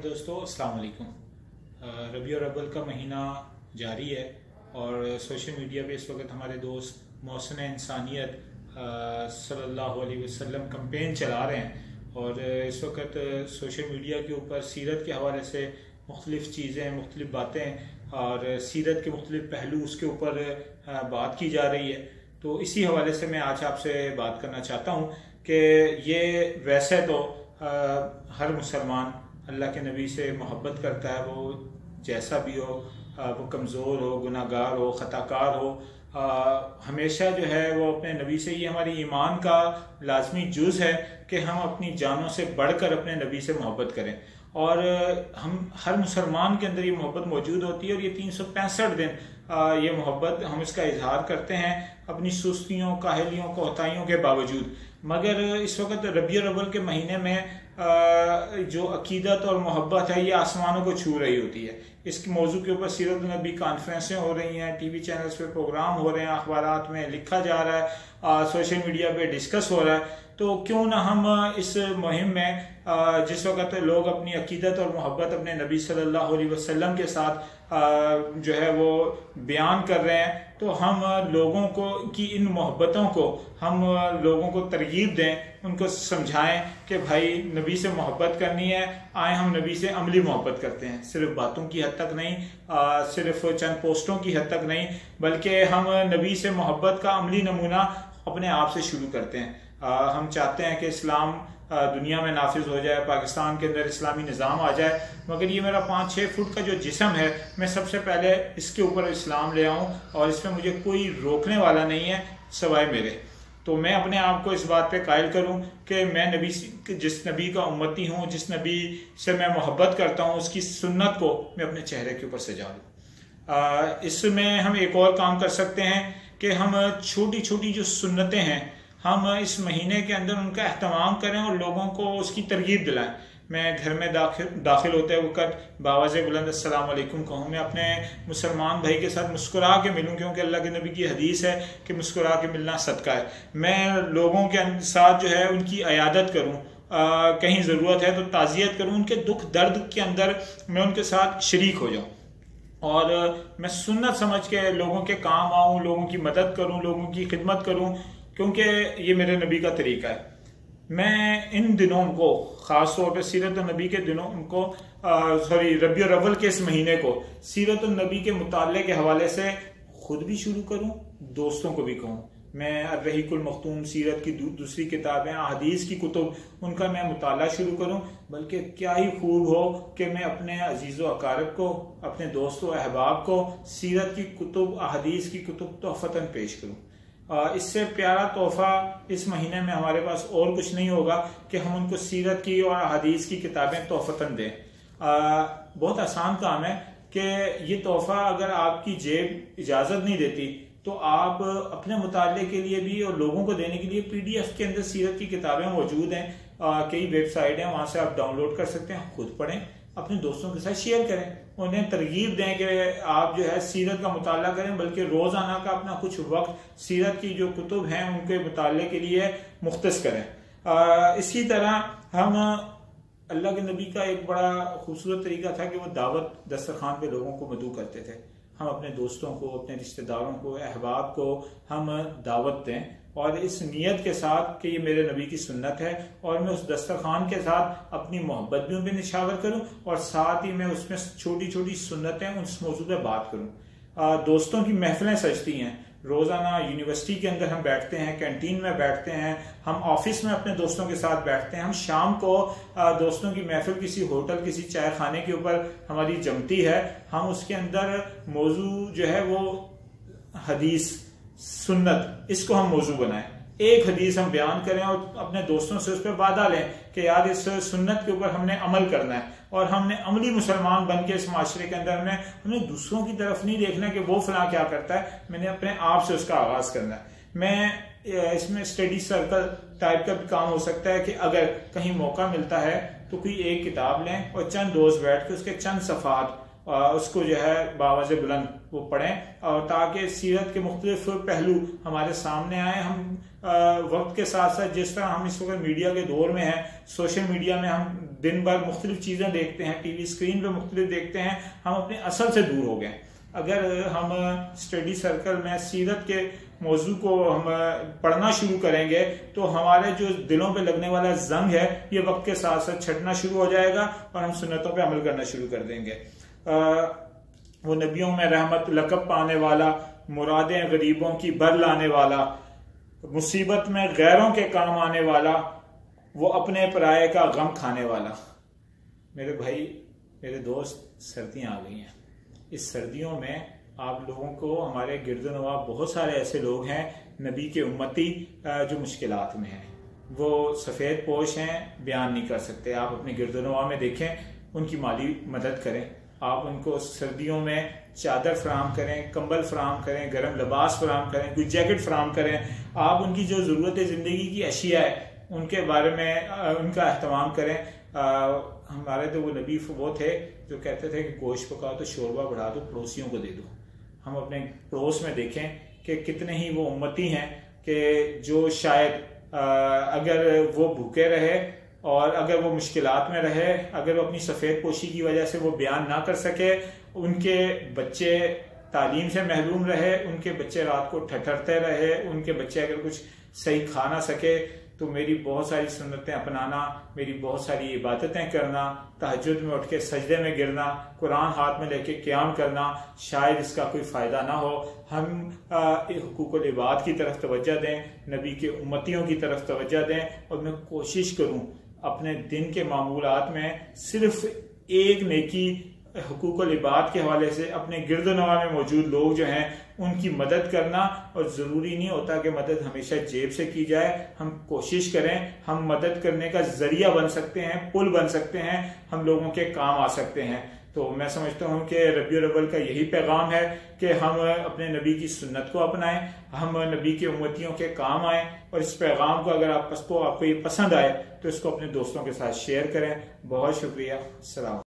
दोस्तों, अस्सलाम वालेकुम। रबीउल अव्वल का महीना जारी है और सोशल मीडिया पे इस वक्त हमारे दोस्त मोहसिन इंसानियत सल्लल्लाहु अलैहि वसल्लम कैंपेन चला रहे हैं और इस वक्त सोशल मीडिया के ऊपर सीरत के हवाले से मुख्तलिफ़ चीज़ें, मुख्तलिफ़ बातें और सीरत के मुख्तलिफ़ पहलू उसके ऊपर बात की जा रही है। तो इसी हवाले से मैं आज आपसे बात करना चाहता हूँ कि ये वैसे तो हर मुसलमान अल्लाह के नबी से मोहब्बत करता है, वो जैसा भी हो, वो कमज़ोर हो, गुनाहगार हो, ख़ताकार हो, हमेशा जो है वो अपने नबी से, ये हमारी ईमान का लाजमी जुज़ है कि हम अपनी जानों से बढ़कर अपने नबी से मोहब्बत करें। और हम हर मुसलमान के अंदर ये मोहब्बत मौजूद होती है और ये 365 दिन ये मोहब्बत हम इसका इजहार करते हैं अपनी सुस्तियों, काहलियों, कोताहियों के बावजूद। मगर इस वक्त रबीउल अव्वल के महीने में जो अकीदत और मोहब्बत है ये आसमानों को छू रही होती है। इस मौजू के ऊपर सीरत नबी कॉन्फ्रेंसें हो रही हैं, टीवी चैनल्स पे प्रोग्राम हो रहे हैं, अखबारात में लिखा जा रहा है, सोशल मीडिया पे डिस्कस हो रहा है। तो क्यों ना हम इस मुहिम में जिस वक्त लोग अपनी अकीदत और मोहब्बत अपने नबी सल्लल्लाहु अलैहि वसल्लम के साथ जो है वो बयान कर रहे हैं, तो हम लोगों को की इन मोहब्बतों को हम लोगों को तरगीब दें, उनको समझाएं कि भाई नबी से मोहब्बत करनी है, आए हम नबी से अमली मोहब्बत करते हैं, सिर्फ बातों की हद तक नहीं, सिर्फ चंद पोस्टों की हद तक नहीं, बल्कि हम नबी से मोहब्बत का अमली नमूना अपने आप से शुरू करते हैं। हम चाहते हैं कि इस्लाम दुनिया में नाफिज हो जाए, पाकिस्तान के अंदर इस्लामी निज़ाम आ जाए, मगर ये मेरा 5-6 फुट का जो जिस्म है, मैं सबसे पहले इसके ऊपर इस्लाम ले आऊँ और इसमें मुझे कोई रोकने वाला नहीं है सवाए मेरे। तो मैं अपने आप को इस बात पे कायल करूँ कि मैं नबी, जिस नबी का उम्मती हूँ, जिस नबी से मैं मोहब्बत करता हूँ, उसकी सुन्नत को मैं अपने चेहरे के ऊपर सजा लूँ। इसमें हम एक और काम कर सकते हैं कि हम छोटी छोटी जो सुन्नतें हैं, हम इस महीने के अंदर उनका एहतमाम करें और लोगों को उसकी तरगीब दिलाएं। मैं घर में दाखिल होते वक्त बावाज़े बुलंद अस्सलाम वालेकुम कहूँ, मैं अपने मुसलमान भाई के साथ मुस्कुरा के मिलूँ, क्योंकि अल्लाह के नबी की हदीस है कि मुस्कुरा के मिलना सदका है। मैं लोगों के साथ जो है उनकी अयादत करूँ, कहीं ज़रूरत है तो ताज़ियत करूँ, उनके दुख दर्द के अंदर मैं उनके साथ शरीक हो जाऊँ और मैं सुन्नत समझ के लोगों के काम आऊँ, लोगों की मदद करूँ, लोगों की खिदमत करूँ, क्योंकि ये मेरे नबी का तरीका है। मैं इन दिनों को, ख़ास तौर पर सीरत नबी के दिनों को, रबीउल अव्वल के इस महीने को सीरत नबी के मुताले के हवाले से खुद भी शुरू करूं, दोस्तों को भी कहूं। मैं अर्रहीकुल मख्तूम, सीरत की दूसरी किताबें, हदीस की कुतुब, उनका मैं मुताला शुरू करूं। बल्कि क्या ही खूब हो कि मैं अपने अजीज़ो अकारब को, अपने दोस्तों अहबाब को सीरत की कुतुब, हदीस की कुतुब तोहफ़तन पेश करूं। इससे प्यारा तोहफा इस महीने में हमारे पास और कुछ नहीं होगा कि हम उनको सीरत की और हदीस की किताबें तोहफतन दें। बहुत आसान काम है कि ये तोहफा अगर आपकी जेब इजाजत नहीं देती तो आप अपने मुताले के लिए भी और लोगों को देने के लिए PDF के अंदर सीरत की किताबें मौजूद हैं, कई वेबसाइट हैं, वहां से आप डाउनलोड कर सकते हैं, खुद पढ़ें, अपने दोस्तों के साथ शेयर करें, उन्हें तरगीब दें कि आप जो है सीरत का मुताला करें, बल्कि रोजाना का अपना कुछ वक्त सीरत की जो कुतुब हैं उनके मुताले के लिए मुख्तस करें। इसी तरह हम अल्लाह के नबी का एक बड़ा खूबसूरत तरीका था कि वो दावत दस्तरखान पे लोगों को मदऊ करते थे। हम अपने दोस्तों को, अपने रिश्तेदारों को, अहबाब को हम दावत दें और इस नियत के साथ कि ये मेरे नबी की सुन्नत है और मैं उस दस्तरखान के साथ अपनी मोहब्बत भी उन पर निछावर करूं और साथ ही मैं उसमें छोटी छोटी सुन्नतें उस मौजूद पर बात करूं। दोस्तों की महफिलें सजती हैं, रोजाना यूनिवर्सिटी के अंदर हम बैठते हैं, कैंटीन में बैठते हैं, हम ऑफिस में अपने दोस्तों के साथ बैठते हैं, हम शाम को दोस्तों की महफिल किसी होटल, किसी चाय खाने के ऊपर हमारी जमती है, हम उसके अंदर मौजू जो है वो हदीस, सुन्नत, इसको हम मौजू बनाएं। एक हदीस हम बयान करें और अपने दोस्तों से उस पर वादा लें कि यार इस सुन्नत के ऊपर हमने अमल करना है और हमने अमली मुसलमान बन के इस माशरे के अंदर हमने दूसरों की तरफ नहीं देखना कि वो फलां क्या करता है, मैंने अपने आप से उसका आगाज करना है। मैं इसमें स्टडी सर्कल टाइप का भी काम हो सकता है कि अगर कहीं मौका मिलता है तो कोई एक किताब लें और चंद दोस्त बैठ के उसके चंद सफ़ात उसको जो है बावज़ बुलंद वो पढ़ें, और ताकि सीरत के मुख्तलिफ पहलू हमारे सामने आए। हम वक्त के साथ साथ जिस तरह हम इस वक्त मीडिया के दौर में हैं, सोशल मीडिया में हम दिन भर मुख्तलिफ चीज़ें देखते हैं, टीवी स्क्रीन पे मुख्तलिफ देखते हैं, हम अपने असल से दूर हो गए। अगर हम स्टडी सर्कल में सीरत के मौजू को हम पढ़ना शुरू करेंगे तो हमारे जो दिलों पे लगने वाला जंग है ये वक्त के साथ साथ छटना शुरू हो जाएगा और हम सुन्नतों पे अमल करना शुरू कर देंगे। वो नबियों में रहमत लकब पाने वाला, मुरादें गरीबों की बर लाने वाला, मुसीबत में गैरों के काम आने वाला, वो अपने पराये का गम खाने वाला। मेरे भाई, मेरे दोस्त, सर्दियां आ गई हैं। इस सर्दियों में आप लोगों को, हमारे गिरदनवा बहुत सारे ऐसे लोग हैं नबी के उम्मती जो मुश्किलात में हैं। वो सफ़ेद पोश हैं, बयान नहीं कर सकते। आप अपने गिरदनवा में देखें, उनकी माली मदद करें। आप उनको सर्दियों में चादर फराम करें, कंबल फराम करें, गर्म लिबास फराम करें, कोई जैकेट फराम करें। आप उनकी जो ज़रूरत ज़िंदगी की अशिया है उनके बारे में उनका एहतमाम करें। हमारे तो वो नबी वो थे जो कहते थे कि गोश्त पकाओ तो शोरबा बढ़ा दो, पड़ोसियों को दे दो। हम अपने पड़ोस में देखें कि कितने ही वो उम्मती हैं कि जो शायद अगर वो भूखे रहे और अगर वो मुश्किलात में रहे, अगर वो अपनी सफ़ेद पोशी की वजह से वो बयान ना कर सके, उनके बच्चे तालीम से महरूम रहे, उनके बच्चे रात को ठठरते रहे, उनके बच्चे अगर कुछ सही खा ना सके, तो मेरी बहुत सारी सुन्नतें अपनाना, मेरी बहुत सारी इबादतें करना, तहज्जुद में उठ के सजदे में गिरना, कुरान हाथ में लेके क़याम करना, शायद इसका कोई फ़ायदा ना हो। हम हुकूकुल इबाद की तरफ तवज्जो दें, नबी के उम्मतियों की तरफ तवज्जो दें, और मैं कोशिश करूं अपने दिन के मामूलात में सिर्फ एक नेकी हुकूकुल इबाद के हवाले से अपने गिरदनवा में मौजूद लोग जो हैं उनकी मदद करना। और ज़रूरी नहीं होता कि मदद हमेशा जेब से की जाए। हम कोशिश करें, हम मदद करने का जरिया बन सकते हैं, पुल बन सकते हैं, हम लोगों के काम आ सकते हैं। तो मैं समझता हूँ कि रबीउल अव्वल का यही पैगाम है कि हम अपने नबी की सुन्नत को अपनाएं, हम नबी के उम्मतियों के काम आएं। और इस पैगाम को अगर आपको ये पसंद आए तो इसको अपने दोस्तों के साथ शेयर करें। बहुत शुक्रिया। सलाम।